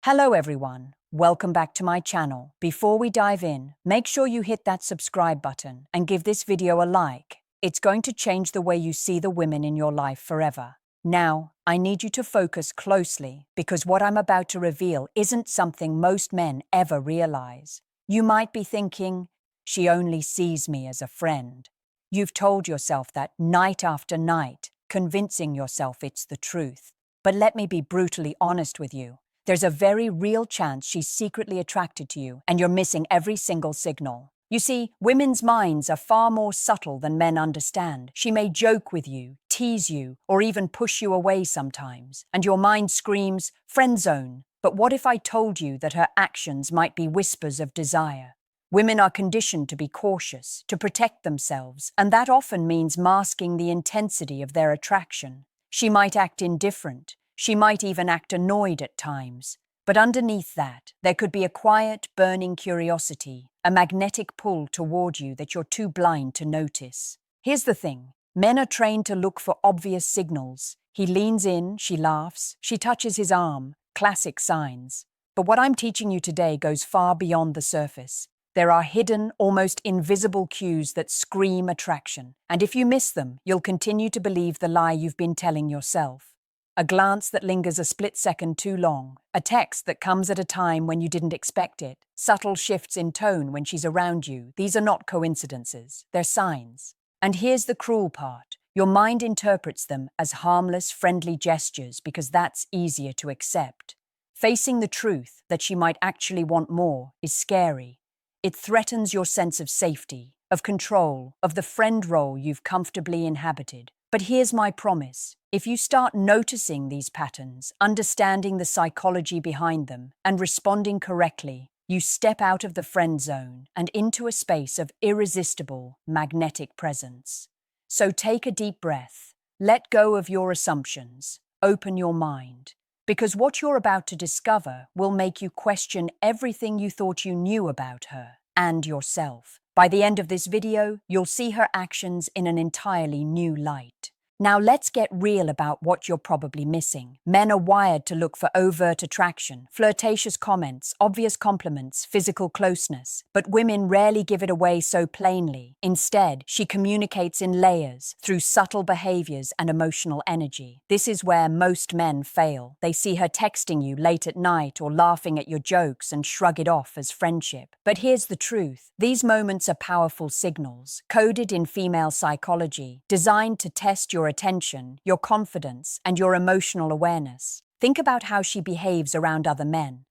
Hello everyone, welcome back to my channel. Before we dive in, make sure you hit that subscribe button and give this video a like. It's going to change the way you see the women in your life forever. Now, I need you to focus closely because what I'm about to reveal isn't something most men ever realize. You might be thinking, she only sees me as a friend. You've told yourself that night after night, convincing yourself it's the truth. But let me be brutally honest with you. There's a very real chance she's secretly attracted to you, and you're missing every single signal. You see, women's minds are far more subtle than men understand. She may joke with you, tease you, or even push you away sometimes, and your mind screams, friend zone. But what if I told you that her actions might be whispers of desire? Women are conditioned to be cautious, to protect themselves, and that often means masking the intensity of their attraction. She might act indifferent. She might even act annoyed at times. But underneath that, there could be a quiet, burning curiosity, a magnetic pull toward you that you're too blind to notice. Here's the thing. Men are trained to look for obvious signals. He leans in, she laughs, she touches his arm, classic signs. But what I'm teaching you today goes far beyond the surface. There are hidden, almost invisible cues that scream attraction. And if you miss them, you'll continue to believe the lie you've been telling yourself. A glance that lingers a split second too long, a text that comes at a time when you didn't expect it, subtle shifts in tone when she's around you. These are not coincidences, they're signs. And here's the cruel part. Your mind interprets them as harmless, friendly gestures because that's easier to accept. Facing the truth that she might actually want more is scary. It threatens your sense of safety, of control, of the friend role you've comfortably inhabited. But here's my promise. If you start noticing these patterns, understanding the psychology behind them, and responding correctly, you step out of the friend zone and into a space of irresistible, magnetic presence. So take a deep breath, let go of your assumptions, open your mind, because what you're about to discover will make you question everything you thought you knew about her and yourself. By the end of this video, you'll see her actions in an entirely new light. Now let's get real about what you're probably missing. Men are wired to look for overt attraction, flirtatious comments, obvious compliments, physical closeness. But women rarely give it away so plainly. Instead, she communicates in layers, through subtle behaviors and emotional energy. This is where most men fail. They see her texting you late at night or laughing at your jokes and shrug it off as friendship. But here's the truth. These moments are powerful signals, coded in female psychology, designed to test your attention, your confidence, and your emotional awareness. Think about how she behaves around other men.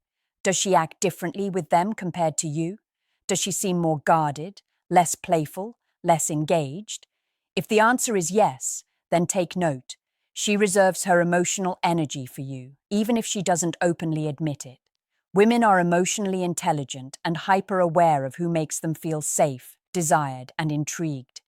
Does she act differently with them compared to you? Does she seem more guarded, less playful, less engaged? If the answer is yes, then take note. She reserves her emotional energy for you, even if she doesn't openly admit it. Women are emotionally intelligent and hyper-aware of who makes them feel safe, desired, and intrigued.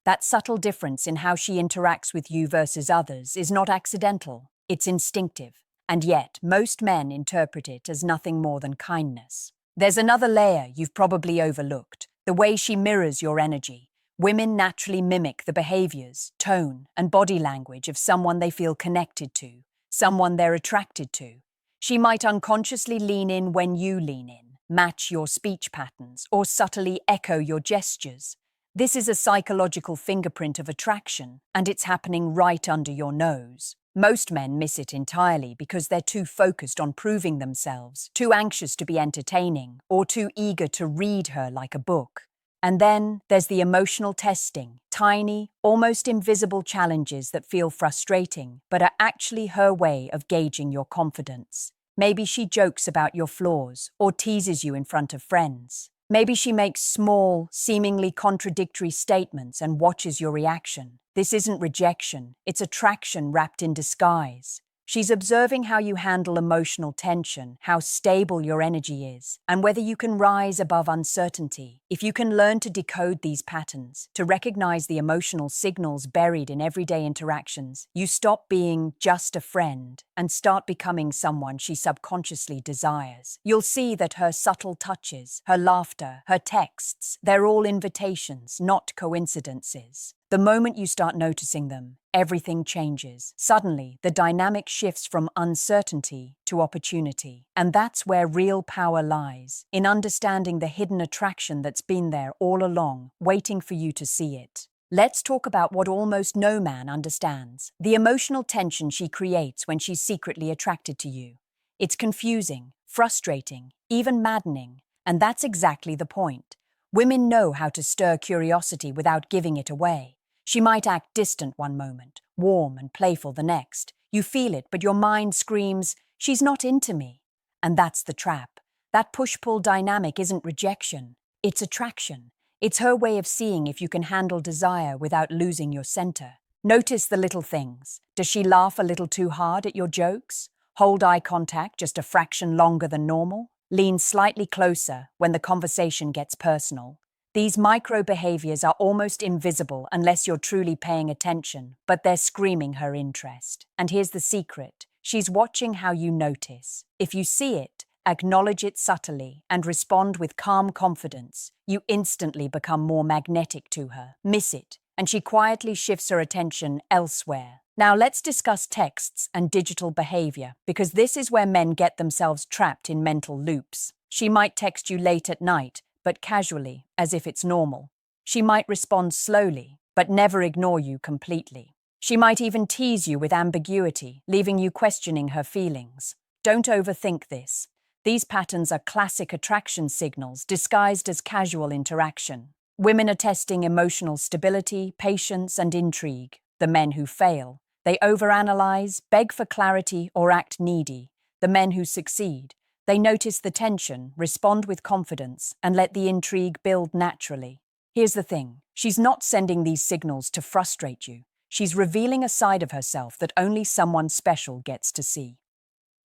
That subtle difference in how she interacts with you versus others is not accidental, it's instinctive. And yet, most men interpret it as nothing more than kindness. There's another layer you've probably overlooked, the way she mirrors your energy. Women naturally mimic the behaviors, tone, and body language of someone they feel connected to, someone they're attracted to. She might unconsciously lean in when you lean in, match your speech patterns, or subtly echo your gestures. This is a psychological fingerprint of attraction, and it's happening right under your nose. Most men miss it entirely because they're too focused on proving themselves, too anxious to be entertaining, or too eager to read her like a book. And then there's the emotional testing, tiny, almost invisible challenges that feel frustrating, but are actually her way of gauging your confidence. Maybe she jokes about your flaws or teases you in front of friends. Maybe she makes small, seemingly contradictory statements and watches your reaction. This isn't rejection, it's attraction wrapped in disguise. She's observing how you handle emotional tension, how stable your energy is, and whether you can rise above uncertainty. If you can learn to decode these patterns, to recognize the emotional signals buried in everyday interactions, you stop being just a friend and start becoming someone she subconsciously desires. You'll see that her subtle touches, her laughter, her texts, they're all invitations, not coincidences. The moment you start noticing them, everything changes. Suddenly, the dynamic shifts from uncertainty to opportunity. And that's where real power lies, in understanding the hidden attraction that's been there all along, waiting for you to see it. Let's talk about what almost no man understands: the emotional tension she creates when she's secretly attracted to you. It's confusing, frustrating, even maddening, and that's exactly the point. Women know how to stir curiosity without giving it away. She might act distant one moment, warm and playful the next. You feel it, but your mind screams, "She's not into me." And that's the trap. That push-pull dynamic isn't rejection, it's attraction. It's her way of seeing if you can handle desire without losing your center. Notice the little things. Does she laugh a little too hard at your jokes? Hold eye contact just a fraction longer than normal? Lean slightly closer when the conversation gets personal? These micro behaviors are almost invisible unless you're truly paying attention, but they're screaming her interest. And here's the secret: she's watching how you notice. If you see it, acknowledge it subtly, and respond with calm confidence, you instantly become more magnetic to her. Miss it, and she quietly shifts her attention elsewhere. Now let's discuss texts and digital behavior, because this is where men get themselves trapped in mental loops. She might text you late at night, but casually, as if it's normal. She might respond slowly, but never ignore you completely. She might even tease you with ambiguity, leaving you questioning her feelings. Don't overthink this. These patterns are classic attraction signals disguised as casual interaction. Women are testing emotional stability, patience, and intrigue. The men who fail, they overanalyze, beg for clarity, or act needy. The men who succeed, they notice the tension, respond with confidence, and let the intrigue build naturally. Here's the thing: she's not sending these signals to frustrate you. She's revealing a side of herself that only someone special gets to see.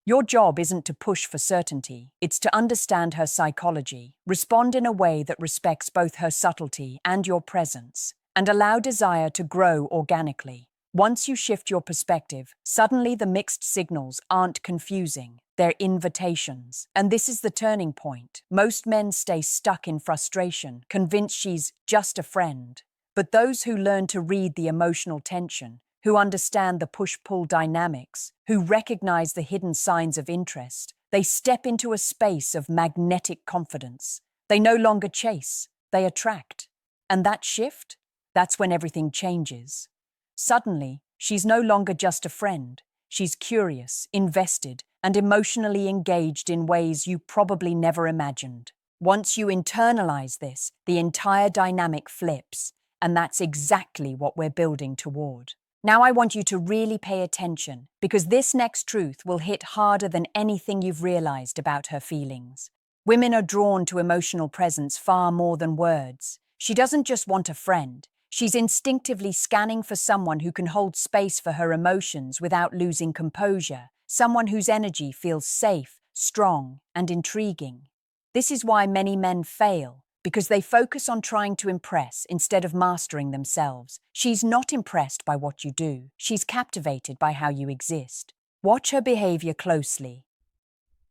Your job isn't to push for certainty, it's to understand her psychology, respond in a way that respects both her subtlety and your presence, and allow desire to grow organically. Once you shift your perspective, suddenly the mixed signals aren't confusing, they're invitations. And this is the turning point. Most men stay stuck in frustration, convinced she's just a friend. But those who learn to read the emotional tension, who understand the push-pull dynamics, who recognize the hidden signs of interest, they step into a space of magnetic confidence. They no longer chase, they attract. And that shift? That's when everything changes. Suddenly, she's no longer just a friend. She's curious, invested, and emotionally engaged in ways you probably never imagined. Once you internalize this, the entire dynamic flips, and that's exactly what we're building toward. Now I want you to really pay attention, because this next truth will hit harder than anything you've realized about her feelings. Women are drawn to emotional presence far more than words. She doesn't just want a friend. She's instinctively scanning for someone who can hold space for her emotions without losing composure, someone whose energy feels safe, strong, and intriguing. This is why many men fail, because they focus on trying to impress instead of mastering themselves. She's not impressed by what you do. She's captivated by how you exist. Watch her behavior closely.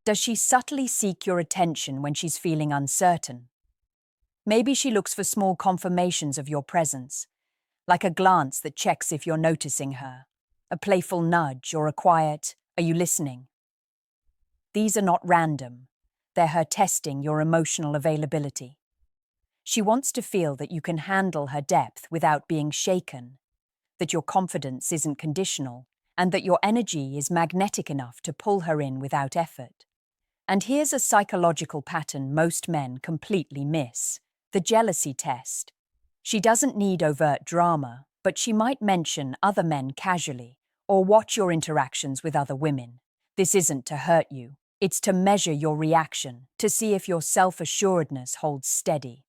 Does she subtly seek your attention when she's feeling uncertain? Maybe she looks for small confirmations of your presence, like a glance that checks if you're noticing her, a playful nudge, or a quiet, "Are you listening?" These are not random. They're her testing your emotional availability. She wants to feel that you can handle her depth without being shaken, that your confidence isn't conditional, and that your energy is magnetic enough to pull her in without effort. And here's a psychological pattern most men completely miss: the jealousy test. She doesn't need overt drama, but she might mention other men casually, or watch your interactions with other women. This isn't to hurt you. It's to measure your reaction, to see if your self-assuredness holds steady.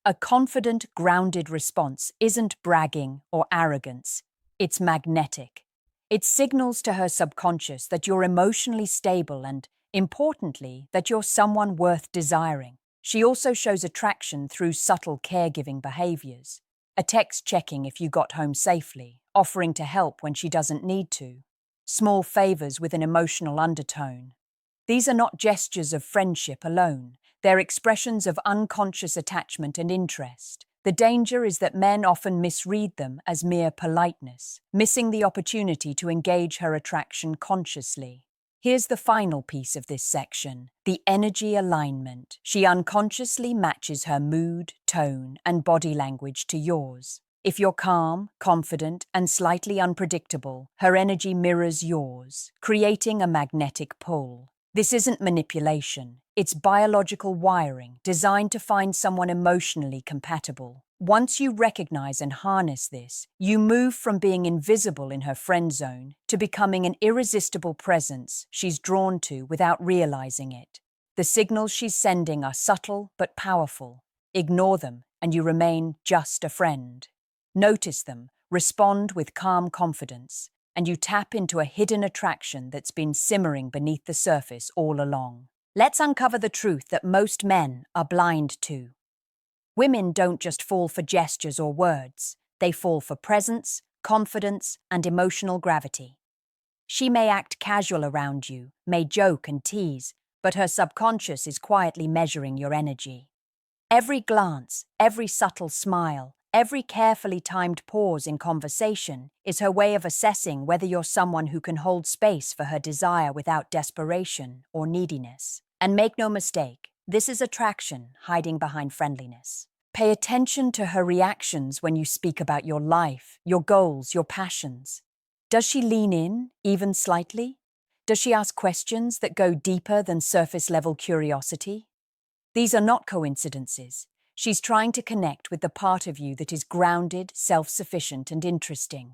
A confident, grounded response isn't bragging or arrogance. It's magnetic. It signals to her subconscious that you're emotionally stable and, importantly, that you're someone worth desiring. She also shows attraction through subtle caregiving behaviors. A text checking if you got home safely, offering to help when she doesn't need to. Small favors with an emotional undertone. These are not gestures of friendship alone. They're expressions of unconscious attachment and interest. The danger is that men often misread them as mere politeness, missing the opportunity to engage her attraction consciously. Here's the final piece of this section, the energy alignment. She unconsciously matches her mood, tone, and body language to yours. If you're calm, confident, and slightly unpredictable, her energy mirrors yours, creating a magnetic pull. This isn't manipulation, it's biological wiring designed to find someone emotionally compatible. Once you recognize and harness this, you move from being invisible in her friend zone to becoming an irresistible presence she's drawn to without realizing it. The signals she's sending are subtle but powerful. Ignore them, and you remain just a friend. Notice them, respond with calm confidence, and you tap into a hidden attraction that's been simmering beneath the surface all along. Let's uncover the truth that most men are blind to. Women don't just fall for gestures or words, they fall for presence, confidence, and emotional gravity. She may act casual around you, may joke and tease, but her subconscious is quietly measuring your energy. Every glance, every subtle smile, every carefully timed pause in conversation is her way of assessing whether you're someone who can hold space for her desire without desperation or neediness. And make no mistake, this is attraction hiding behind friendliness. Pay attention to her reactions when you speak about your life, your goals, your passions. Does she lean in, even slightly? Does she ask questions that go deeper than surface-level curiosity? These are not coincidences. She's trying to connect with the part of you that is grounded, self-sufficient, and interesting.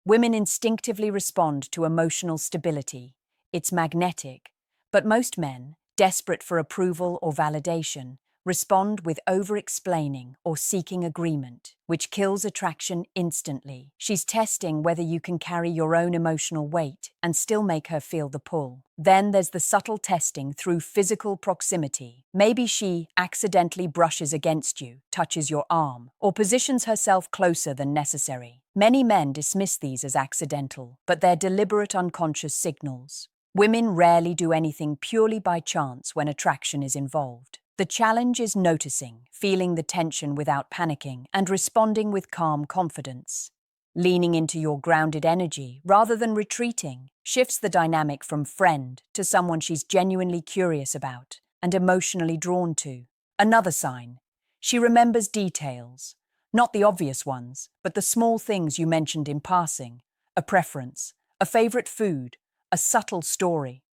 Women instinctively respond to emotional stability. It's magnetic. But most men, desperate for approval or validation, respond with over-explaining or seeking agreement, which kills attraction instantly. She's testing whether you can carry your own emotional weight and still make her feel the pull. Then there's the subtle testing through physical proximity. Maybe she accidentally brushes against you, touches your arm, or positions herself closer than necessary. Many men dismiss these as accidental, but they're deliberate unconscious signals. Women rarely do anything purely by chance when attraction is involved. The challenge is noticing, feeling the tension without panicking, and responding with calm confidence. Leaning into your grounded energy, rather than retreating, shifts the dynamic from friend to someone she's genuinely curious about and emotionally drawn to. Another sign, she remembers details, not the obvious ones, but the small things you mentioned in passing, a preference, a favorite food, a subtle story.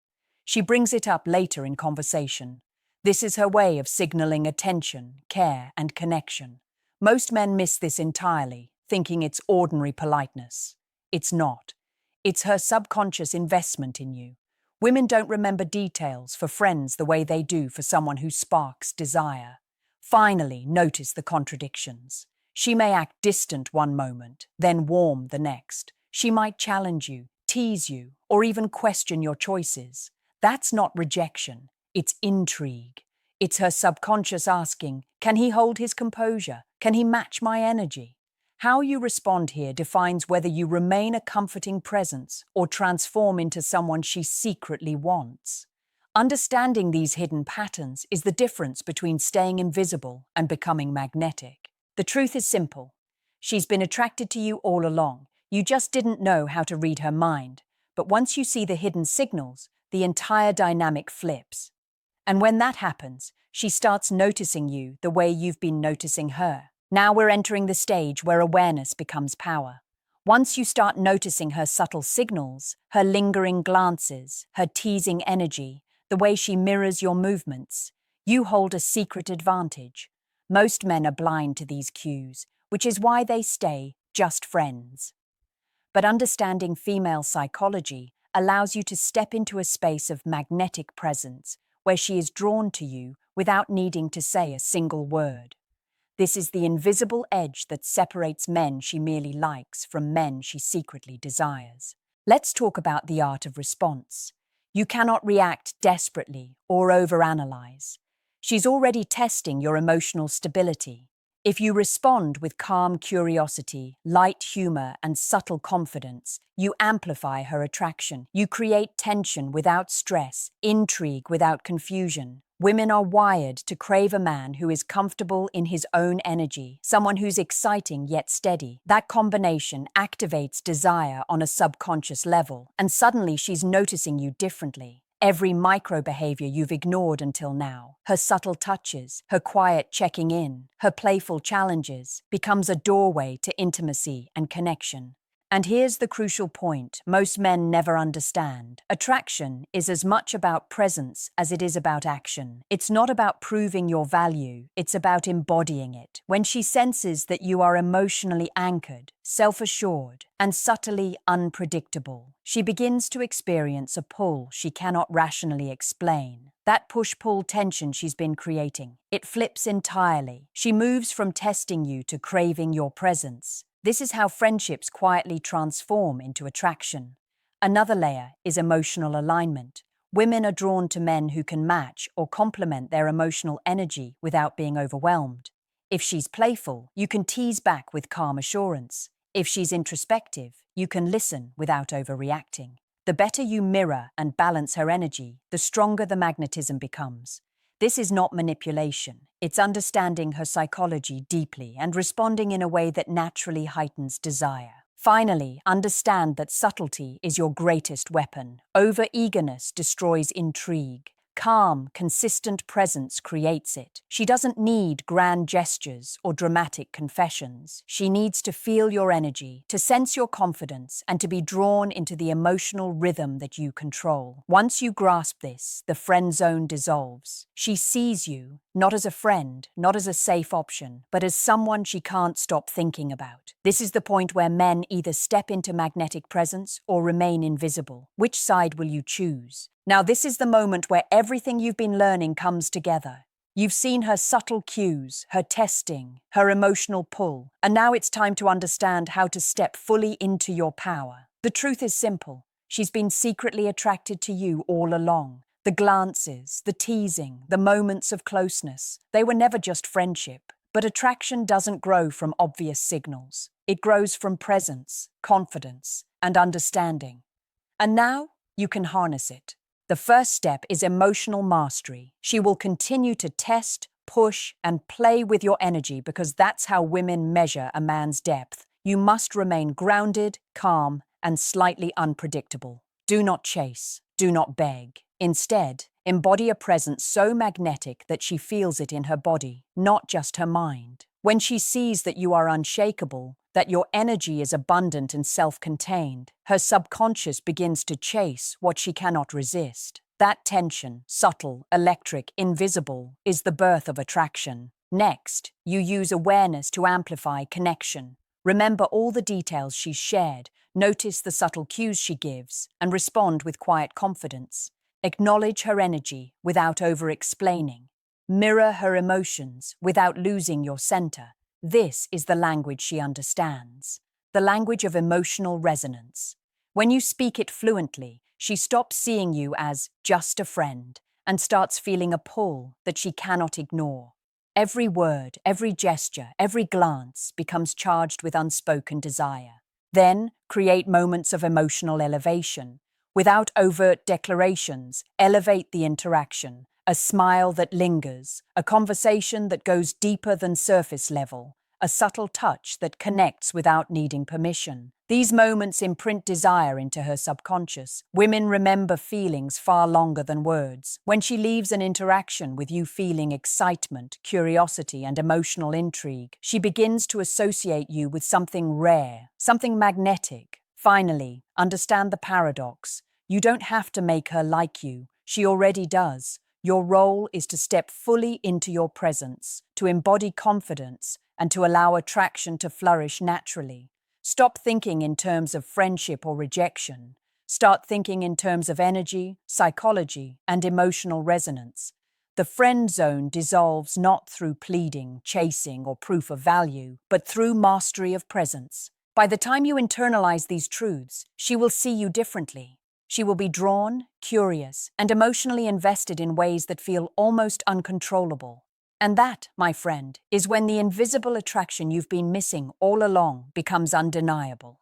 She brings it up later in conversation. This is her way of signaling attention, care, and connection. Most men miss this entirely, thinking it's ordinary politeness. It's not. It's her subconscious investment in you. Women don't remember details for friends the way they do for someone who sparks desire. Finally, notice the contradictions. She may act distant one moment, then warm the next. She might challenge you, tease you, or even question your choices. That's not rejection. It's intrigue. It's her subconscious asking, can he hold his composure? Can he match my energy? How you respond here defines whether you remain a comforting presence or transform into someone she secretly wants. Understanding these hidden patterns is the difference between staying invisible and becoming magnetic. The truth is simple. She's been attracted to you all along. You just didn't know how to read her mind. But once you see the hidden signals, the entire dynamic flips. And when that happens, she starts noticing you the way you've been noticing her. Now we're entering the stage where awareness becomes power. Once you start noticing her subtle signals, her lingering glances, her teasing energy, the way she mirrors your movements, you hold a secret advantage. Most men are blind to these cues, which is why they stay just friends. But understanding female psychology allows you to step into a space of magnetic presence, where she is drawn to you without needing to say a single word. This is the invisible edge that separates men she merely likes from men she secretly desires. Let's talk about the art of response. You cannot react desperately or overanalyze. She's already testing your emotional stability. If you respond with calm curiosity, light humor, and subtle confidence, you amplify her attraction. You create tension without stress, intrigue without confusion. Women are wired to crave a man who is comfortable in his own energy, someone who's exciting yet steady. That combination activates desire on a subconscious level, and suddenly she's noticing you differently. Every micro-behavior you've ignored until now, her subtle touches, her quiet checking in, her playful challenges, becomes a doorway to intimacy and connection. And here's the crucial point most men never understand. Attraction is as much about presence as it is about action. It's not about proving your value, it's about embodying it. When she senses that you are emotionally anchored, self-assured, and subtly unpredictable, she begins to experience a pull she cannot rationally explain. That push-pull tension she's been creating, it flips entirely. She moves from testing you to craving your presence. This is how friendships quietly transform into attraction. Another layer is emotional alignment. Women are drawn to men who can match or complement their emotional energy without being overwhelmed. If she's playful, you can tease back with calm assurance. If she's introspective, you can listen without overreacting. The better you mirror and balance her energy, the stronger the magnetism becomes. This is not manipulation. It's understanding her psychology deeply and responding in a way that naturally heightens desire. Finally, understand that subtlety is your greatest weapon. Over-eagerness destroys intrigue. Calm, consistent presence creates it. She doesn't need grand gestures or dramatic confessions. She needs to feel your energy, to sense your confidence, and to be drawn into the emotional rhythm that you control. Once you grasp this, the friend zone dissolves. She sees you, not as a friend, not as a safe option, but as someone she can't stop thinking about. This is the point where men either step into magnetic presence or remain invisible. Which side will you choose? Now, this is the moment where everything you've been learning comes together. You've seen her subtle cues, her testing, her emotional pull, and now it's time to understand how to step fully into your power. The truth is simple. She's been secretly attracted to you all along. The glances, the teasing, the moments of closeness, they were never just friendship. But attraction doesn't grow from obvious signals. It grows from presence, confidence, and understanding. And now you can harness it. The first step is emotional mastery. She will continue to test, push, and play with your energy because that's how women measure a man's depth. You must remain grounded, calm, and slightly unpredictable. Do not chase. Do not beg. Instead, embody a presence so magnetic that she feels it in her body, not just her mind. When she sees that you are unshakable, that your energy is abundant and self-contained, her subconscious begins to chase what she cannot resist. That tension, subtle, electric, invisible, is the birth of attraction. Next, you use awareness to amplify connection. Remember all the details she's shared, notice the subtle cues she gives, and respond with quiet confidence. Acknowledge her energy without over-explaining. Mirror her emotions without losing your center. This is the language she understands, the language of emotional resonance. When you speak it fluently, she stops seeing you as just a friend and starts feeling a pull that she cannot ignore. Every word, every gesture, every glance becomes charged with unspoken desire. Then create moments of emotional elevation. Without overt declarations, elevate the interaction. A smile that lingers, a conversation that goes deeper than surface level, a subtle touch that connects without needing permission. These moments imprint desire into her subconscious. Women remember feelings far longer than words. When she leaves an interaction with you feeling excitement, curiosity, and emotional intrigue, she begins to associate you with something rare, something magnetic. Finally, understand the paradox. You don't have to make her like you. She already does. Your role is to step fully into your presence, to embody confidence, and to allow attraction to flourish naturally. Stop thinking in terms of friendship or rejection. Start thinking in terms of energy, psychology, and emotional resonance. The friend zone dissolves not through pleading, chasing, or proof of value, but through mastery of presence. By the time you internalize these truths, she will see you differently. She will be drawn, curious, and emotionally invested in ways that feel almost uncontrollable. And that, my friend, is when the invisible attraction you've been missing all along becomes undeniable.